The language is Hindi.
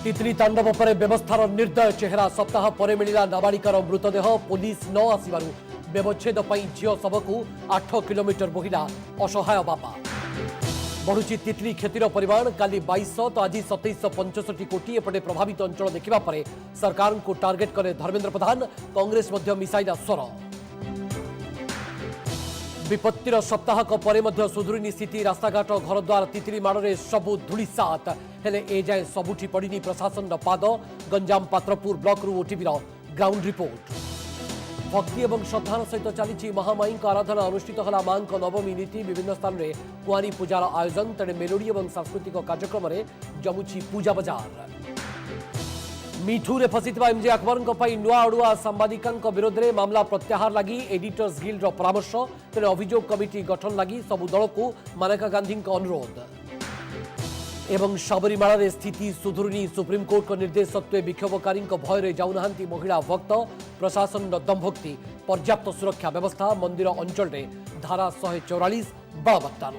तितली तांडव पर व्यवस्थार निर्दय चेहरा सप्ताह पर मिला नाबालिकार मृतदेह पुलिस न आसबार व्यवच्छेद झील शवक 8 किलोमीटर बोहिला असहाय बापा। बढ़ुची तितली क्षतिर परिमाण काली 2200 तो आज 2765 कोटी एपटे प्रभावित अंचल देखा सरकार को टार्गेट करे धर्मेंद्र प्रधान। कांग्रेस मिसाइला स्वर। विपत्तिर सप्ताहक परे मध्य सुधुरिनी स्थिति रास्ताघाट घरद्वार तितली माड़े सबू धूलिसात हेले एजाए सबुठी पड़िनी प्रशासन पाद। गंजाम पात्रपुर ब्लॉक रु ओटीवी ग्राउंड रिपोर्ट। भक्ति और श्रद्धार सहित चली महामाई आराधना अनुष्ठित है मां नवमी नीति। विभिन्न स्थान में कुआरी पूजार आयोजन तेरे मेलोडी और सांस्कृतिक कार्यक्रम में जमुची पूजा बजार। मीठूरे फसीथिबा एमजे अकबर नुआ अड़ुआ सांबादिका विरोध में मामला प्रत्याहार लगी एडिटर्स गिल्ड परामर्श। तेरे अभियोग कमिटी गठन लगी सबु दल को मानेका गांधी अनुरोध। एवं सबरीमाला स्थिति सुधुरुनी सुप्रीमकोर्ट को निर्देश सत्वे विक्षोभकारी भय जाऊना महिला भक्त। प्रशासन दंभोक्ति पर्याप्त सुरक्षा व्यवस्था। मंदिर अंचल में धारा 144 बलवत्तान।